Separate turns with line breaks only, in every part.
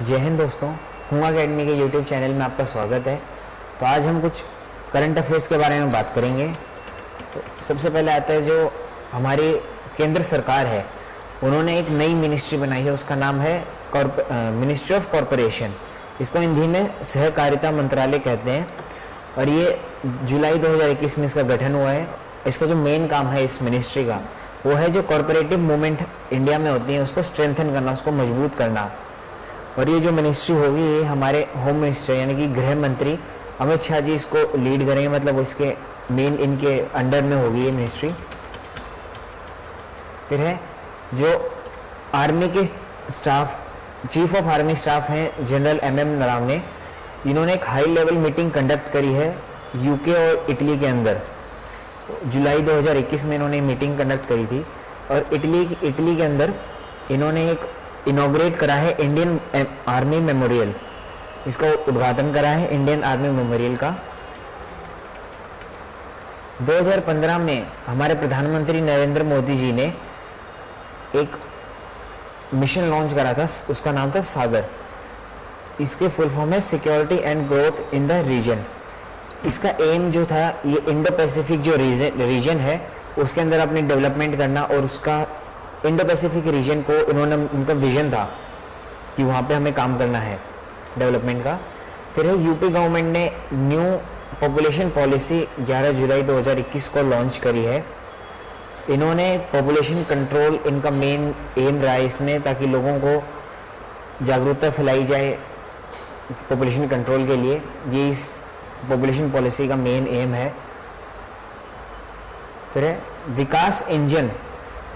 जय हिंद दोस्तों, हुआ अकेडमी के यूट्यूब चैनल में आपका स्वागत है। तो आज हम कुछ करंट अफेयर्स के बारे में बात करेंगे। तो सबसे पहले आता है जो हमारी केंद्र सरकार है, उन्होंने एक नई मिनिस्ट्री बनाई है, उसका नाम है मिनिस्ट्री ऑफ कॉरपोरेशन। इसको हिंदी में सहकारिता मंत्रालय कहते हैं और ये जुलाई 2021 में इसका गठन हुआ है। इसका जो मेन काम है इस मिनिस्ट्री का, वो है जो कॉरपोरेटिव मूवमेंट इंडिया में होती है उसको स्ट्रेंथन करना, उसको मजबूत करना। और ये जो मिनिस्ट्री होगी ये हमारे होम मिनिस्टर यानी कि गृह मंत्री अमित शाह जी इसको लीड करेंगे, मतलब इसके मेन इनके अंडर में होगी ये मिनिस्ट्री। फिर है जो आर्मी के staff, chief of army staff हैं जनरल MM नरावने, इन्होंने एक हाई लेवल मीटिंग कंडक्ट करी है यूके और इटली के अंदर। जुलाई 2021 में इन्होंने मीटिंग कंडक्ट करी थी और इटली के अंदर इन्होंने एक इनॉग्रेट करा है इंडियन आर्मी मेमोरियल, इसका उद्घाटन करा है इंडियन आर्मी मेमोरियल का। 2015 में हमारे प्रधानमंत्री नरेंद्र मोदी जी ने एक मिशन लॉन्च करा था, उसका नाम था सागर। इसके फुल फॉर्म है security and growth in the region. इसका एम जो था ये इंडो पैसिफिक जो रीजन है उसके अंदर अपनी डेवलपमेंट करना, और उसका इंडो पैसिफिक रीजन को उन्होंने, उनका विजन था कि वहाँ पे हमें काम करना है डेवलपमेंट का। फिर है यूपी गवर्नमेंट ने न्यू पॉपुलेशन पॉलिसी 11 जुलाई 2021 को लॉन्च करी है। इन्होंने पॉपुलेशन कंट्रोल इनका मेन एम रहा है इसमें, ताकि लोगों को जागरूकता फैलाई जाए पॉपुलेशन कंट्रोल के लिए। ये इस पॉपुलेशन पॉलिसी का मेन एम है। फिर है विकास इंजन।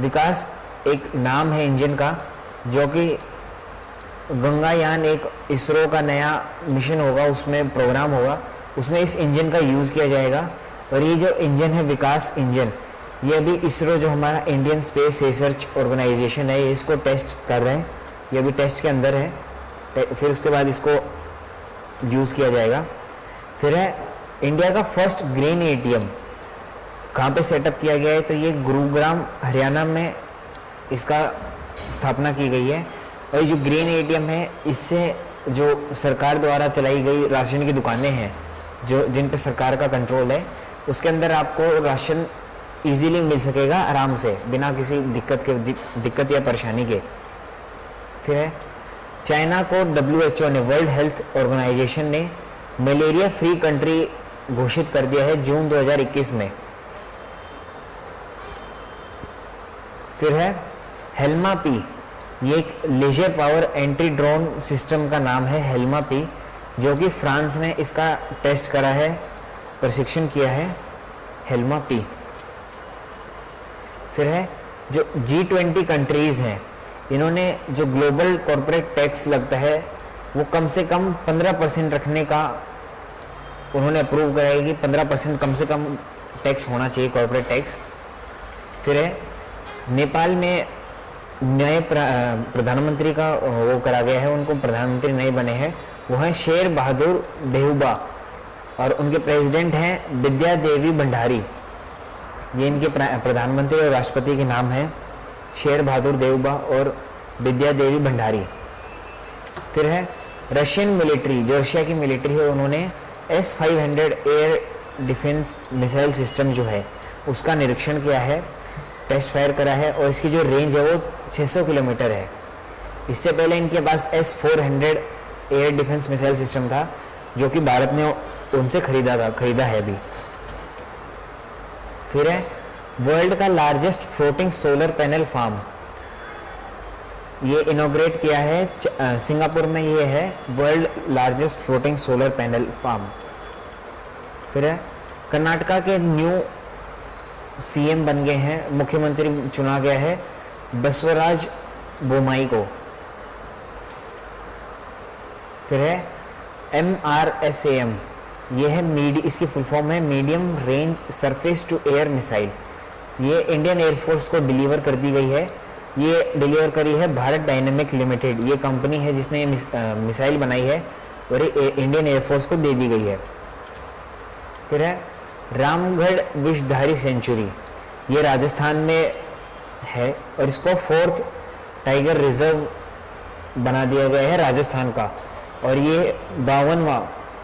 विकास एक नाम है इंजन का, जो कि गंगायान एक इसरो का नया मिशन होगा, उसमें प्रोग्राम होगा, उसमें इस इंजन का यूज़ किया जाएगा। और ये जो इंजन है विकास इंजन, ये अभी इसरो जो हमारा इंडियन स्पेस रिसर्च ऑर्गेनाइजेशन है, ये इसको टेस्ट कर रहे हैं, ये अभी टेस्ट के अंदर है। फिर उसके बाद इसको यूज़ किया जाएगा। फिर है इंडिया का फर्स्ट ग्रीन ATM कहाँ पे सेटअप किया गया है, तो ये गुरुग्राम हरियाणा में इसका स्थापना की गई है। और जो ग्रीन ATM है, इससे जो सरकार द्वारा चलाई गई राशन की दुकानें हैं जो जिन पे सरकार का कंट्रोल है, उसके अंदर आपको राशन इजीली मिल सकेगा आराम से, बिना किसी दिक्कत या परेशानी के। फिर है चाइना को WHO ने, वर्ल्ड हेल्थ ऑर्गेनाइजेशन ने मलेरिया फ्री कंट्री घोषित कर दिया है जून 2021 में। फिर है हेल्मा पी, ये एक laser power anti drone system का नाम है हेल्मा पी, जो कि फ्रांस ने इसका टेस्ट करा है, प्रशिक्षण किया है हेल्मा पी। फिर है जो G20 कंट्रीज़ हैं, इन्होंने जो ग्लोबल कॉर्पोरेट टैक्स लगता है वो कम से कम 15% रखने का उन्होंने अप्रूव करा है कि 15% कम से कम टैक्स होना चाहिए, कॉर्पोरेट टैक्स। फिर है नेपाल में नए प्रधानमंत्री का वो करा गया है, उनको प्रधानमंत्री नए बने हैं, वो हैं शेर बहादुर देउबा, और उनके प्रेसिडेंट हैं विद्या देवी भंडारी। ये इनके प्रधानमंत्री और राष्ट्रपति के नाम हैं, शेर बहादुर देउबा और विद्या देवी भंडारी। फिर है रशियन मिलिट्री, जो रशिया की मिलिट्री है, उन्होंने S-500 air defence missile system जो है उसका निरीक्षण किया है, टेस्ट फायर करा है, और इसकी जो रेंज है वो 600 किलोमीटर है। इससे पहले इनके पास S-400 air defence missile system था, जो कि भारत ने उनसे खरीदा है अभी। फिर है वर्ल्ड का largest floating solar panel farm, ये इनॉग्रेट किया है सिंगापुर में, ये है world largest floating solar panel farm. फिर है कर्नाटका के न्यू CM बन गए हैं, मुख्यमंत्री चुना गया है बसवराज बोम्मई को। फिर है MRSAM, ये है इसकी फुल फॉर्म है medium range surface to air missile. ये इंडियन एयरफोर्स को डिलीवर कर दी गई है, ये डिलीवर करी है भारत डायनेमिक लिमिटेड, ये कंपनी है जिसने मिसाइल बनाई है और ये इंडियन एयरफोर्स को दे दी गई है। फिर है रामगढ़ विषधारी सेंचुरी, ये राजस्थान में है और इसको 4th टाइगर रिजर्व बना दिया गया है राजस्थान का, और ये 52वां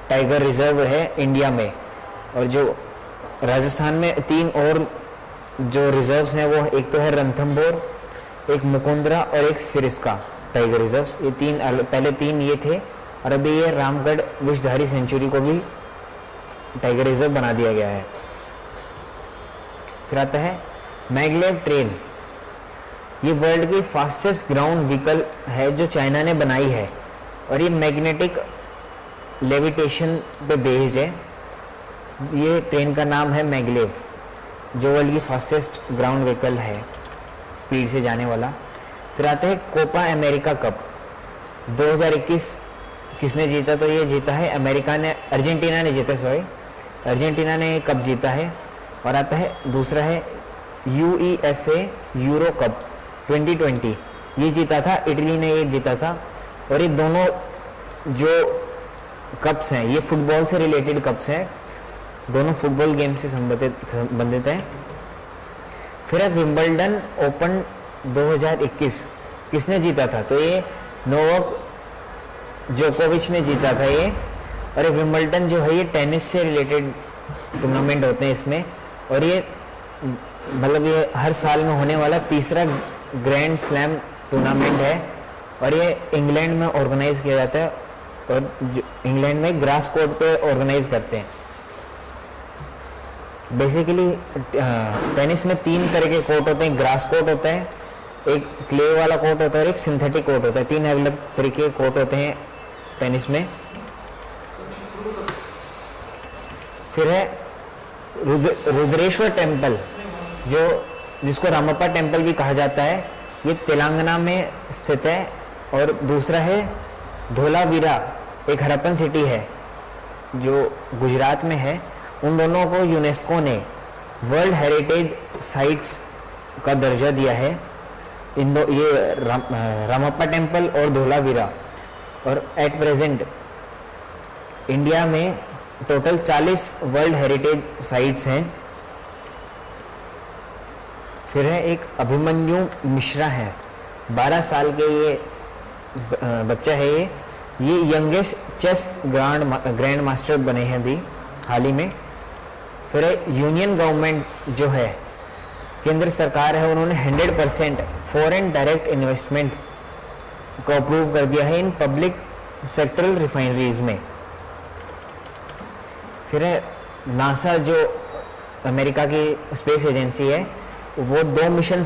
टाइगर रिजर्व है इंडिया में। और जो राजस्थान में 3 और जो रिजर्व्स हैं वो एक तो है रणथंभौर, एक मुकुंदरा और एक सिरस्का टाइगर रिजर्व्स। ये 3 पहले 3 ये थे, और अभी ये रामगढ़ विषधारी सेंचुरी को भी टाइगर रिजर्व बना दिया गया है। फिर आता है मैग्लेव ट्रेन। ये वर्ल्ड की फास्टेस्ट ग्राउंड व्हीकल है जो चाइना ने बनाई है, और ये मैग्नेटिक लेविटेशन पे बेस्ड है। ये ट्रेन का नाम है मैग्लेव, जो वर्ल्ड की फास्टेस्ट ग्राउंड व्हीकल है, स्पीड से जाने वाला। फिर आता है कोपा अमेरिका कप 2021 किसने जीता, तो ये जीता है अर्जेंटीना ने जीता, अर्जेंटीना ने कप जीता है। और आता है दूसरा है UEFA यूरो कप 2020, ये जीता था इटली ने, ये जीता था। और ये दोनों जो कप्स हैं ये फुटबॉल से रिलेटेड कप्स हैं, दोनों फुटबॉल गेम से संबंधित हैं। फिर है विंबलडन ओपन 2021 किसने जीता था, तो ये नोवाक जोकोविच ने जीता था ये। और विंबलडन जो है ये टेनिस से रिलेटेड टूर्नामेंट होते हैं इसमें, और ये मतलब ये हर साल में होने वाला तीसरा ग्रैंड स्लैम टूर्नामेंट है, और ये इंग्लैंड में ऑर्गेनाइज किया जाता है, और इंग्लैंड में ग्रास कोर्ट पे ऑर्गेनाइज करते हैं। बेसिकली टेनिस में 3 तरह के कोर्ट होते हैं, ग्रास कोर्ट होता है, एक क्ले वाला कोर्ट होता है और एक सिंथेटिक कोर्ट होता है। 3 अलग तरीके के कोर्ट होते हैं टेनिस में। फिर है रुद्रेश्वर टेम्पल, जिसको रामप्पा टेम्पल भी कहा जाता है, ये तेलंगाना में स्थित है। और दूसरा है धोलावीरा, एक हरप्पन सिटी है जो गुजरात में है। उन दोनों को यूनेस्को ने वर्ल्ड हेरिटेज साइट्स का दर्जा दिया है। ये रामप्पा टेम्पल और धोलावीरा। और एट प्रेजेंट इंडिया में टोटल 40 वर्ल्ड हेरिटेज साइट्स हैं। फिर है एक अभिमन्यु मिश्रा है, 12 साल के ये बच्चा है, ये यंगेस्ट चेस ग्रैंड मास्टर बने हैं अभी हाल ही में। फिर है यूनियन गवर्नमेंट जो है, केंद्र सरकार है, उन्होंने 100% फॉरेन डायरेक्ट इन्वेस्टमेंट को अप्रूव कर दिया है इन पब्लिक सेक्टरल रिफाइनरीज में। फिर है नासा जो अमेरिका की स्पेस एजेंसी है, वो 2 मिशन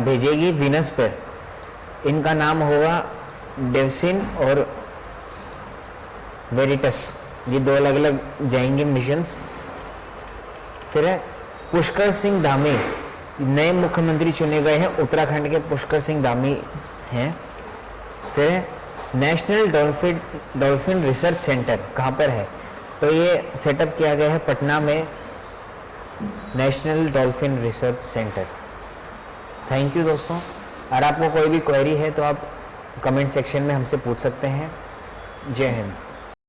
भेजेगी वीनस पर। इनका नाम होगा डेवसिन और वेरिटस, ये 2 अलग अलग जाएंगे मिशंस। फिर है पुष्कर सिंह धामी, नए मुख्यमंत्री चुने गए हैं उत्तराखंड के, पुष्कर सिंह धामी हैं। फिर है नेशनल डॉल्फिन रिसर्च सेंटर, कहाँ पर है, तो ये सेटअप किया गया है पटना में, national dolphin research centre. Thank you दोस्तों। अगर आपको कोई भी क्वेरी है तो आप कमेंट सेक्शन में हमसे पूछ सकते हैं। जय हिंद।